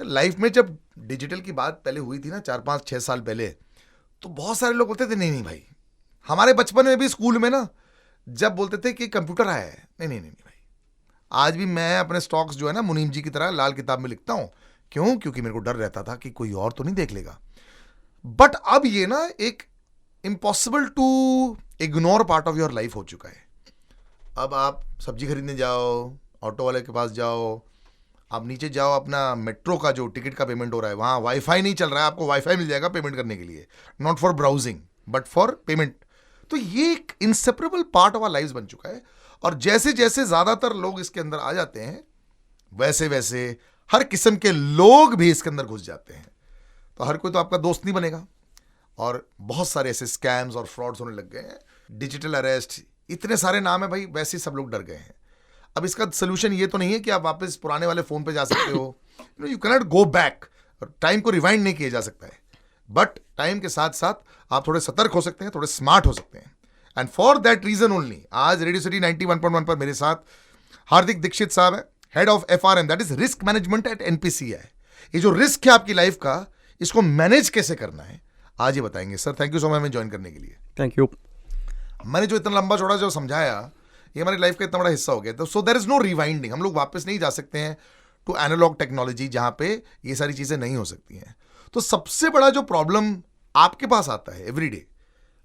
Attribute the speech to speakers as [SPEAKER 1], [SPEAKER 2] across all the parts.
[SPEAKER 1] Life में जब digital की बात पहले हुई थी ना, 4 5 6 साल पहले, तो बहुत सारे लोग बोलते थे नहीं नहीं भाई। हमारे बचपन में भी स्कूल में ना जब बोलते थे कि कंप्यूटर आया है, नहीं नहीं नहीं नहीं भाई। आज भी मैं अपने स्टॉक्स जो है ना मुनीम जी की तरह लाल किताब में लिखता हूँ। क्यों? क्योंकि मेरे को डर रहता था कि कोई और तो नहीं देख लेगा। बट अब ये ना एक impossible to ignore part of your life हो चुका है। अब आप सब्जी खरीदने जाओ, ऑटो वाले के पास जाओ, आप नीचे जाओ, अपना मेट्रो का जो टिकट का पेमेंट हो रहा है वहाँ वाईफाई नहीं चल रहा है, आपको वाईफाई मिल जाएगा पेमेंट करने के लिए, not for browsing but for payment. तो ये एक inseparable part of our life बन चुका है। और जैसे जैसे ज़्यादातर लोग इसके अंदर आ जाते हैं, वैसे वैसे हर किस्म के लोग भी इसके अंदर घुस जाते हैं। तो हर कोई तो आपका दोस्त नहीं बनेगा, और बहुत सारे ऐसे स्कैम्स और फ्रॉड्स होने लग गए हैं। डिजिटल अरेस्ट, इतने सारे नाम है भाई, वैसे ही सब लोग डर गए हैं। अब इसका सोल्यूशन ये तो नहीं है कि आप वापस पुराने वाले फ़ोन पे जा सकते हो। You can not go back, time को रिवाइंड नहीं किया जा सकता है। बट टाइम के साथ साथ आप थोड़े सतर्क हो सकते हैं, थोड़े स्मार्ट हो सकते हैं। And for that reason only आज रेडियो सिटी 91.1 पर मेरे साथ हार्दिक दीक्षित साहब है, head of FRM, that is risk management at NPCI। ये जो रिस्क है आपकी लाइफ का, इसको मैनेज कैसे करना है आज ये बताएंगे। Sir thank you so much हमें ज्वाइन करने के लिए।
[SPEAKER 2] Thank you.
[SPEAKER 1] मैंने जो इतना लंबा चौड़ा जो समझाया, ये हमारी लाइफ का इतना बड़ा हिस्सा हो गया। तो so there is no rewinding, हम लोग वापस नहीं जा सकते हैं टू एनालॉग टेक्नोलॉजी जहां पे ये सारी चीजें नहीं हो सकती हैं। तो सबसे बड़ा जो प्रॉब्लम आपके पास आता है everyday,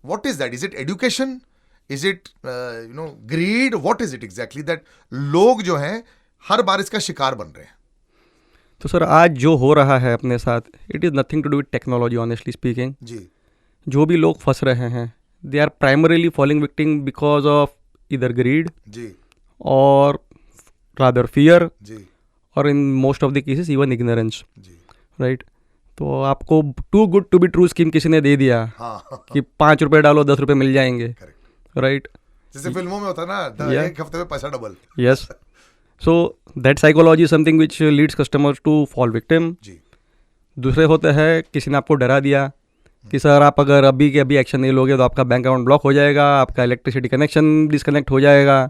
[SPEAKER 1] what is that? Is it education? Is it greed? What is it exactly that लोग जो हैं हर बार इसका शिकार बन रहे हैं?
[SPEAKER 2] तो सर आज जो हो रहा है अपने साथ, it is nothing to do with technology honestly speaking.
[SPEAKER 1] जी
[SPEAKER 2] जो भी लोग फंस रहे हैं, they are primarily falling victim because of इधर ग्रीड
[SPEAKER 1] जी
[SPEAKER 2] और रादर फियर,
[SPEAKER 1] जी
[SPEAKER 2] और in most of the cases even ignorance,
[SPEAKER 1] जी
[SPEAKER 2] राइट। तो आपको too good to be true scheme किसी ने दे दिया
[SPEAKER 1] हाँ
[SPEAKER 2] कि 5 रुपये डालो 10 रुपये मिल जाएंगे,
[SPEAKER 1] करेक्ट।
[SPEAKER 2] राइट।
[SPEAKER 1] जैसे फिल्मों में होता है ना,
[SPEAKER 2] Yeah.
[SPEAKER 1] एक हफ्ते में पैसा double.
[SPEAKER 2] Yes, so that psychology is something which leads customers to fall victim.
[SPEAKER 1] जी
[SPEAKER 2] दूसरे होते हैं, किसी ने आपको डरा दिया कि सर आप अगर अभी के अभी एक्शन नहीं लोगे तो आपका बैंक अकाउंट ब्लॉक हो जाएगा, आपका इलेक्ट्रिसिटी कनेक्शन डिसकनेक्ट हो जाएगा।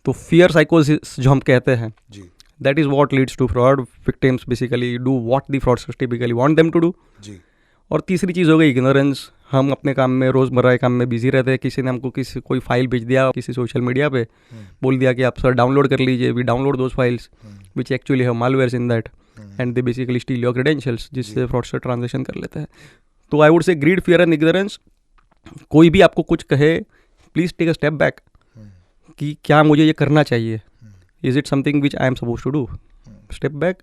[SPEAKER 2] तो फियर साइकोसिस जो हम कहते हैं,
[SPEAKER 1] जी
[SPEAKER 2] that is what leads to fraud. Victims basically do what the fraudsters typically want them to do.
[SPEAKER 1] जी
[SPEAKER 2] और तीसरी चीज़ हो गई इग्नोरेंस। हम अपने काम में, रोज़मर्रा के काम में बिजी रहते हैं। किसी ने हमको कोई फाइल भेज दिया किसी सोशल मीडिया पे, बोल दिया कि आप सर डाउनलोड कर लीजिए, we download those files which actually have malwares in that, and they basically steal your credentials, जिससे फ्रॉडस्टर ट्रांजेक्शन कर लेते हैं। तो I would say greed, fear and ignorance. कोई भी आपको कुछ कहे, please take a step back कि क्या मुझे ये करना चाहिए, is it something which I am suppose to do. Step back,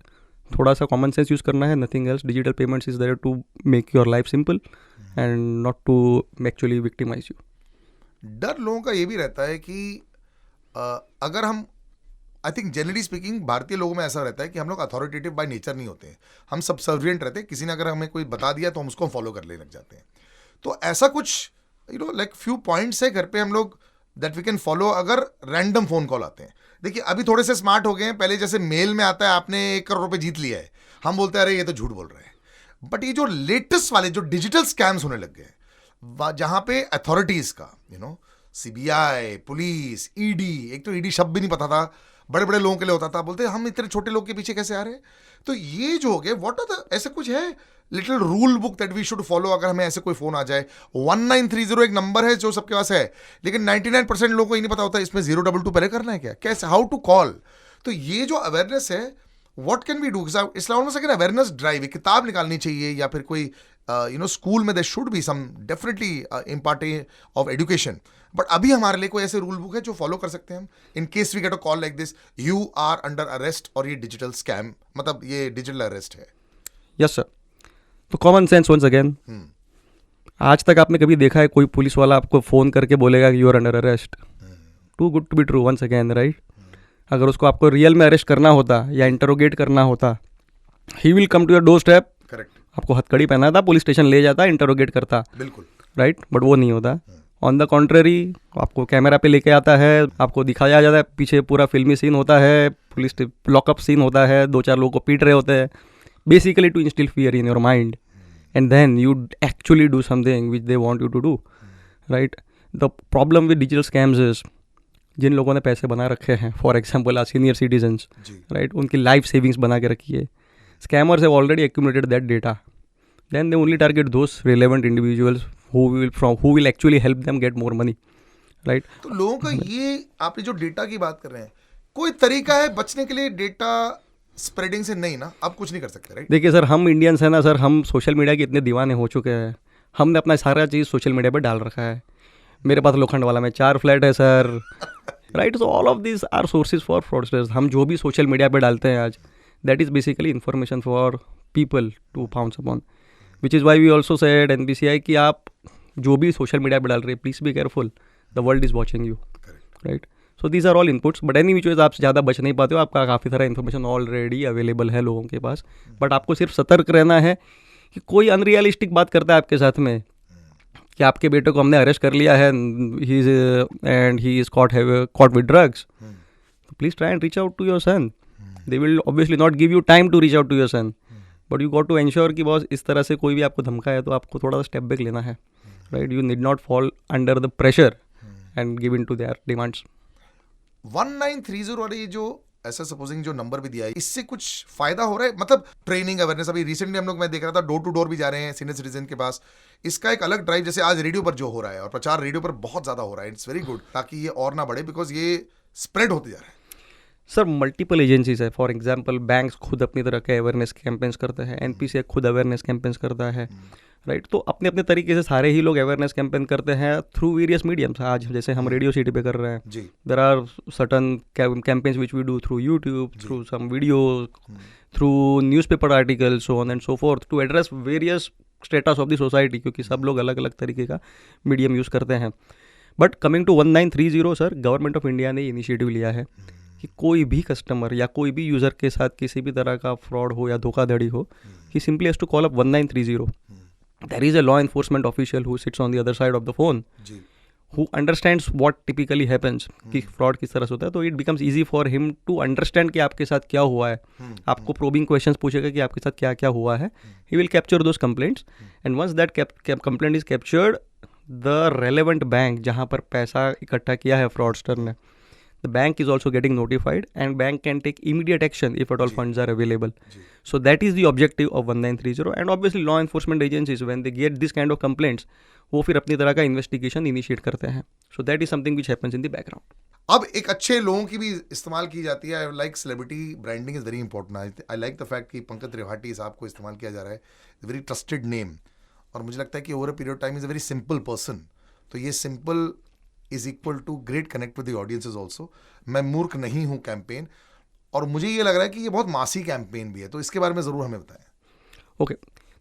[SPEAKER 2] थोड़ा सा कॉमन सेंस यूज़ करना है, nothing else. Digital payments is there to make your life simple and not to actually victimise you.
[SPEAKER 1] डर लोगों का ये भी रहता है कि अगर हम, आई थिंक जनरली स्पीकिंग भारतीय लोगों में ऐसा रहता है कि हम लोग अथॉरिटेटिव बाय नेचर नहीं होते हैं, हम सबसर्विएंट रहते हैं। किसी ने अगर हमें कोई बता दिया तो हम उसको फॉलो करने लग जाते हैं। तो ऐसा कुछ लाइक फ्यू पॉइंट्स है घर पे हम लोग दैट वी कैन फॉलो अगर रैंडम फोन कॉल आते हैं। देखिए अभी थोड़े से स्मार्ट हो गए हैं, पहले जैसे मेल में आता है आपने 1 करोड़ रुपए जीत लिया है, हम बोलते हैं अरे ये तो झूठ बोल रहे हैं। बट ये जो लेटेस्ट वाले जो डिजिटल स्कैम्स होने लग गए, जहां पे अथॉरिटीज का CBI, पुलिस, ED, एक तो ED शब्द भी नहीं पता था, बड़े बड़े लोगों के लिए होता था, बोलते हम इतने छोटे लोग के पीछे कैसे आ रहे हैं। तो ये जो हो गए, व्हाट आर द, ऐसे कुछ है little rule book that we should follow अगर हमें ऐसे कोई फोन आ जाए? 1930 एक नंबर है जो सबके पास है, लेकिन 99% लोगों को ही नहीं पता होता इसमें 022 पहले करना है क्या, कैसे, हाउ टू कॉल। तो ये जो अवेयरनेस है, व्हाट कैन वी डू? इसलिए ऑलमोस्ट लाइक अवेयरनेस ड्राइव, एक किताब निकालनी चाहिए, या फिर कोई स्कूल में there should be some definitely important of education. But अभी हमारे लिए कोई ऐसे रूल बुक है जो फॉलो कर सकते हैं हम, in case we get a call like this, you are under arrest, और ये डिजिटल स्कैम, मतलब ये डिजिटल अरेस्ट है?
[SPEAKER 2] Yes sir. तो कॉमन सेंस वंस अगेन। आज तक आपने कभी देखा है कोई पुलिस वाला आपको फ़ोन करके बोलेगा कि you are under arrest? Too good to be true once again, right. अगर उसको आपको रियल में अरेस्ट करना होता या इंटरोगेट करना होता, he will come to your door step,
[SPEAKER 1] correct,
[SPEAKER 2] आपको हथकड़ी पहना था, पुलिस स्टेशन ले जाता, इंटरोगेट करता,
[SPEAKER 1] बिल्कुल,
[SPEAKER 2] राइट। बट वो नहीं होता। ऑन द कॉन्ट्ररी, आपको कैमरा पे लेके आता है, आपको दिखाया जाता है, पीछे पूरा फिल्मी सीन होता है, पुलिस लॉकअप सीन होता है, 2-4 लोगों को पीट रहे होते हैं, basically to instil fear in your mind, and then you actually do something which they want you to do, right. The problem with digital scams is, जिन लोगों ने पैसे बना रखे हैं, फॉर एग्जाम्पल सीनियर सिटीजन्स,
[SPEAKER 1] जी
[SPEAKER 2] राइट, उनकी life savings बना के रखी है, Scammers have already accumulated that data. Then they only target those relevant individuals who will actually help them get more money, right?
[SPEAKER 1] तो लोगों का ये, आपने जो डेटा की बात कर रहे हैं, कोई तरीका है बचने के लिए डेटा स्प्रेडिंग से? नहीं ना, आप कुछ नहीं कर सकते, राइट?
[SPEAKER 2] देखिए सर, हम इंडियंस हैं ना सर, हम सोशल मीडिया के इतने दीवाने हो चुके हैं, हमने अपना सारा चीज़ सोशल मीडिया पे डाल रखा है। मेरे पास लोखंड वाला में 4 फ्लैट है sir, right? So all of this are sources for fraudsters. हम जो भी सोशल मीडिया पे डालते हैं आज, that is basically information for people to pounce upon, which is why we also said NPCI कि आप जो भी सोशल मीडिया पे डाल रहे हैं, please be careful, the world is watching you, right? So these are all inputs, but any which ways आप ज़्यादा बच नहीं पाते हो, आपका काफ़ी सारा इन्फॉर्मेशन ऑलरेडी अवेलेबल है लोगों के पास। बट आपको सिर्फ सतर्क रहना है कि कोई अनरियलिस्टिक बात करता है आपके साथ में कि आपके बेटे को हमने अरेस्ट कर लिया है and he is caught with drugs, please try and reach out to your son. They will obviously not give you time to reach out to your son, but you got to ensure कि boss इस तरह से कोई भी आपको धमकाए तो आपको थोड़ा सा स्टेप बैक लेना है, right? You need not fall under the pressure and give in to their demands.
[SPEAKER 1] 1930 वाले ये जो ऐसा सपोजिंग जो नंबर भी दिया है, इससे कुछ फायदा हो रहा है? मतलब ट्रेनिंग अवेयरनेस, अभी रिसेंटली हम लोग, मैं देख रहा था, डोर टू डोर भी जा रहे हैं सीनियर सिटीजन के पास। इसका एक अलग ड्राइव, जैसे आज रेडियो पर जो हो रहा है, और प्रचार रेडियो पर बहुत ज्यादा हो रहा है, इट्स वेरी गुड, ताकि ये और ना बढ़े, बिकॉज ये स्प्रेड होते जा रहा है।
[SPEAKER 2] सर मल्टीपल एजेंसीज है, फॉर एग्जांपल बैंक्स खुद अपनी तरह के अवेयरनेस कैंपेन्स करते हैं, NPCI खुद अवेयरनेस कैंपेन्स करता है, राइट? तो अपने अपने तरीके से सारे ही लोग अवेयरनेस कैंपेन करते हैं थ्रू वेरियस मीडियम्स। आज जैसे हम रेडियो सिटी पे कर रहे हैं,
[SPEAKER 1] जी,
[SPEAKER 2] there are certain campaigns which we do through YouTube, through some video, through newspaper articles, so on and so forth, to address various status of the society, क्योंकि सब लोग अलग अलग तरीके का मीडियम यूज़ करते हैं। But coming to 1930 sir, government of India ने इनिशिएटिव लिया है कि कोई भी कस्टमर या कोई भी यूज़र के साथ किसी भी तरह का फ्रॉड हो या धोखाधड़ी हो, he simply has to call up 1930. There is a law enforcement official who sits on the other side of the phone,
[SPEAKER 1] जी,
[SPEAKER 2] who understands what typically happens, कि फ्रॉड किस तरह से होता है। तो it becomes easy for him to understand कि आपके साथ क्या हुआ है। आपको प्रोबिंग क्वेश्चंस पूछेगा कि आपके साथ क्या क्या हुआ है। He will capture those complaints, and once that complaint is captured, the relevant bank जहाँ पर पैसा इकट्ठा किया है फ्रॉडस्टर ने, the bank is also getting notified and bank can take immediate action if at all funds are available. So that is the objective of 1930, and obviously law enforcement agencies, when they get this kind of complaints, वो फिर अपनी तरह का investigation initiate करते हैं. So that is something which happens in the background.
[SPEAKER 1] अब एक अच्छे लोगों की भी इस्तेमाल की जाती है. Like celebrity branding is very important. I like the fact कि पंकज त्रिपाठी साहब को इस्तेमाल किया जा रहा है, वेरी ट्रस्टेड नेम, और मुझे लगता है कि over a period of time is a very simple person. तो ये simple is equal to great connect with the audiences also. मैं मूर्ख नहीं हूँ कैंपेन, और मुझे ये लग रहा है कि ये बहुत मासी कैंपेन भी है, तो इसके बारे में ज़रूर हमें बताएं.
[SPEAKER 2] ओके,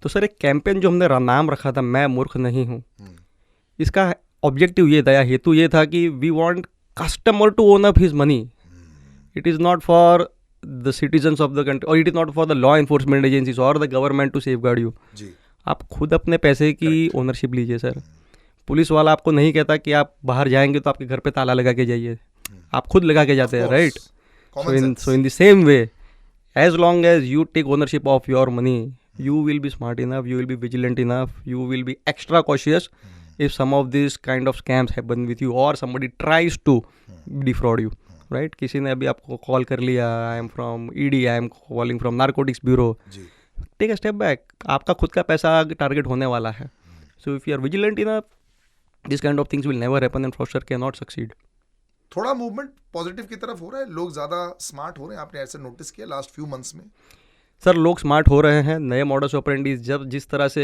[SPEAKER 2] तो सर एक कैंपेन जो हमने नाम रखा था, मैं मूर्ख नहीं हूँ, इसका ऑब्जेक्टिव ये था या हेतु ये था कि we want customer to own up his money. It is not for the citizens of the country, और it is not for the law enforcement agencies और the government to safeguard you. आप खुद अपने पैसे की ओनरशिप लीजिए sir. Police वाला आपको नहीं कहता कि आप बाहर जाएंगे तो आपके घर पे ताला लगा के जाइए, आप खुद लगा के जाते हैं, right? So in the same way, as long as you take ownership of your money, you will be smart enough, you will be vigilant enough, you will be extra cautious if some of these kind of scams happen with you or somebody tries to defraud you, right? किसी ने अभी आपको call कर लिया, I am from ED, I am calling from narcotics bureau, take a step back. आपका खुद का पैसा टारगेट होने वाला है. So if you are vigilant enough, this kind of things will never happen and fraudster can not succeed.
[SPEAKER 1] थोड़ा movement positive की तरफ हो रहा है, लोग ज़्यादा स्मार्ट हो रहे हैं, आपने ऐसे नोटिस किया लास्ट फ्यू मंथ्स में?
[SPEAKER 2] सर लोग स्मार्ट हो रहे हैं. नए मॉडल्स ऑपरेंडीज जब जिस तरह से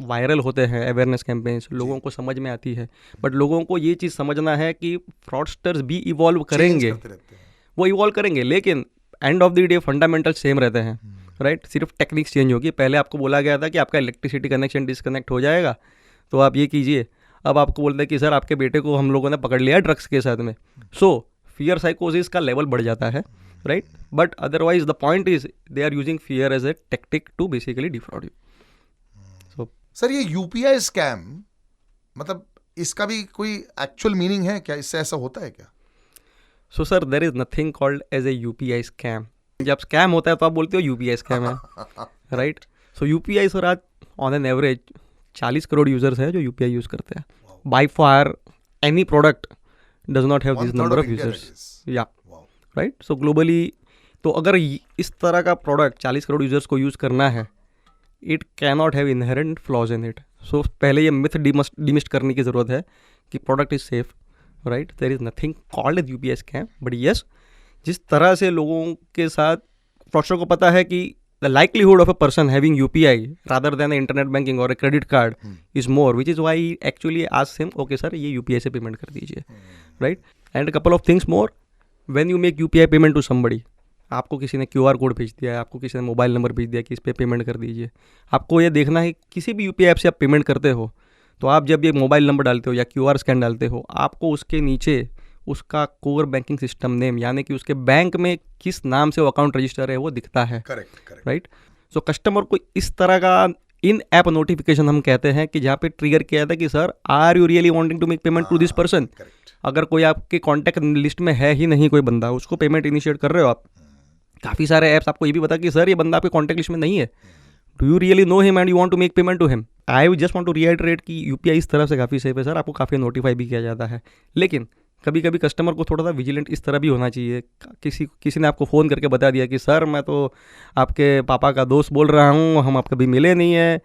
[SPEAKER 2] वायरल होते हैं अवेयरनेस कैंपेन्स, लोगों को समझ में आती है. बट लोगों को ये चीज़ समझना है कि फ्रॉडस्टर्स भी इवॉल्व करेंगे, वो इवॉल्व करेंगे, लेकिन end of the day fundamental same रहते हैं, राइट? सिर्फ टेक्निक्स चेंज होगी. पहले आपको बोला गया था कि आपका इलेक्ट्रिसिटी कनेक्शन डिसकनेक्ट हो जाएगा तो आप ये कीजिए. अब आपको बोलते हैं कि सर आपके बेटे को हम लोगों ने पकड़ लिया ड्रग्स के साथ में. सो फियर साइकोसिस का लेवल बढ़ जाता है, right? But otherwise the point is they are using fear as a tactic to basically defraud you. So
[SPEAKER 1] sir ये UPI स्कैम, मतलब इसका भी कोई एक्चुअल मीनिंग है क्या? इससे ऐसा होता है क्या?
[SPEAKER 2] so sir, there is nothing called as a UPI scam. जब स्कैम होता है तो आप बोलते हो UPI स्कैम है, राइट? सो UPI सर आज on an average 40 crore users हैं जो UPI यूज़ करते हैं. By far any product does not have this number of users, या राइट? सो ग्लोबली तो अगर इस तरह का प्रोडक्ट 40 करोड़ यूजर्स को यूज़ करना है, it cannot have inherent flaws in it. So पहले ये मिथ डिमिस्ट करने की ज़रूरत है कि product is safe, right. There is nothing called as UPI scam. But yes, जिस तरह से लोगों के साथ फ्रॉडस्टर को पता है कि the likelihood of a person having UPI rather than internet banking और credit card is more, which is why actually asks him, okay sir ये यूपीआई से पेमेंट कर दीजिए, right. And couple of things more, when you make UPI payment to somebody, आपको किसी ने QR code भेज दिया है, आपको किसी ने मोबाइल नंबर भेज दिया कि इस पर पेमेंट कर दीजिए. आपको ये देखना है किसी भी यूपीआई ऐप से आप पेमेंट करते हो तो आप जब ये मोबाइल नंबर डालते हो या क्यूआर स्कैन डालते हो, आपको उसके नीचे उसका कोर बैंकिंग सिस्टम नेम, यानी कि उसके बैंक में किस नाम से वो अकाउंट रजिस्टर है, वो दिखता है.
[SPEAKER 1] करेक्ट.
[SPEAKER 2] राइट. सो कस्टमर को इस तरह का इन ऐप नोटिफिकेशन हम कहते हैं कि जहाँ पे ट्रिगर किया था कि sir are you really wanting to make payment to this person. अगर कोई आपके कॉन्टैक्ट लिस्ट में है ही नहीं कोई बंदा, उसको पेमेंट इनिशिएट कर रहे हो आप. काफ़ी सारे ऐप्स आपको ये भी बता कि सर ये बंदा आपके कॉन्टैक्ट लिस्ट में नहीं है, do you really know him and you want to make payment to him. I just want to reiterate कि यूपीआई इस तरह से काफ़ी सेफ है सर, आपको काफ़ी नोटिफाई भी किया जाता है. लेकिन कभी कभी कस्टमर को थोड़ा सा विजिलेंट इस तरह भी होना चाहिए. किसी ने आपको फ़ोन करके बता दिया कि सर मैं तो आपके पापा का दोस्त बोल रहा हूँ, हम आप कभी मिले नहीं है,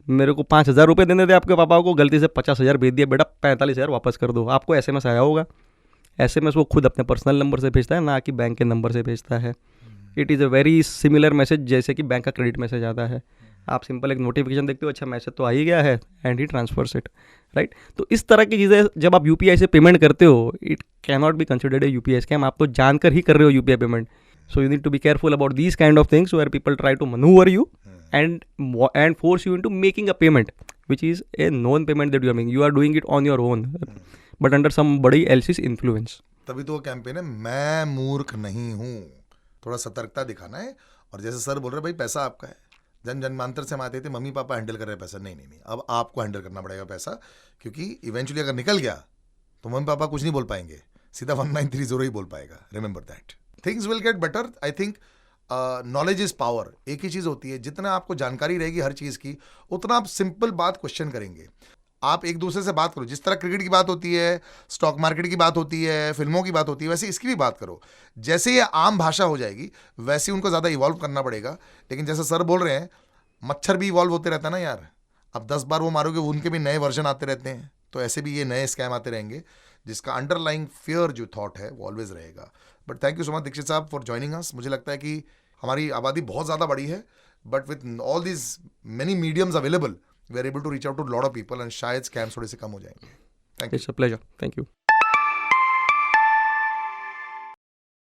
[SPEAKER 2] मेरे को 5,000 रुपये देने थे आपके पापा को, गलती से 50,000 भेज दिया, बेटा 45,000 वापस कर दो. आपको एसएमएस आया होगा. एसएमएस वो खुद अपने पर्सनल नंबर से भेजता है, ना कि बैंक के नंबर से भेजता है. It is a very similar message जैसे कि बैंक का क्रेडिट मैसेज आता है. आप सिंपल एक नोटिफिकेशन देखते हो, अच्छा मैसेज तो आ ही गया है, and he transfers it, right. तो इस तरह की चीज़ें जब आप यूपीआई से पेमेंट करते हो, it can not be considered a UPI scam. आप तो जानकर ही कर रहे हो UPI payment. So you need to be careful about these kind of things where people try to manoeuvre you and force you into making a payment which is a known payment that you are doing it on your own but under somebody else's influence.
[SPEAKER 1] तभी तो वो campaign है, मैं मूर्ख नहीं हूँ. थोड़ा सतर्कता दिखाना है. और जैसे सर बोल रहे भाई पैसा आपका है, जन्मांतर से हम आते थे मम्मी पापा हैंडल कर रहे हैं पैसा, नहीं, अब आपको हैंडल करना पड़ेगा पैसा, क्योंकि इवेंचुअली अगर निकल गया तो मम्मी पापा कुछ नहीं बोल पाएंगे, सीधा 1930 ही बोल पाएगा. Remember that. Things will get better. I think knowledge is power. एक ही चीज़ होती है, जितना आपको जानकारी रहेगी हर चीज़ की, उतना आप सिंपल बात क्वेश्चन करेंगे. आप एक दूसरे से बात करो. जिस तरह क्रिकेट की बात होती है, स्टॉक मार्केट की बात होती है, फिल्मों की बात होती है, वैसे इसकी भी बात करो. जैसे ये आम भाषा हो जाएगी वैसे उनको ज़्यादा इवॉल्व करना पड़ेगा. लेकिन जैसे सर बोल रहे हैं, मच्छर भी इवॉल्व होते रहता है ना यार. अब 10 बार वो मारोगे, उनके भी नए वर्जन आते रहते हैं. तो ऐसे भी ये नए स्कैम आते रहेंगे, जिसका अंडरलाइंग फियर जो थॉट है वो ऑलवेज रहेगा. But thank you so much Dikshit साहब फॉर ज्वाइनिंग अस. मुझे लगता है कि हमारी आबादी बहुत ज़्यादा बड़ी है, but with all these many mediums available we are able to reach out to lot of people, and शायद स्कैम्स थोड़े से कम हो जाएंगे. Thank you.
[SPEAKER 2] It's a pleasure. Thank you.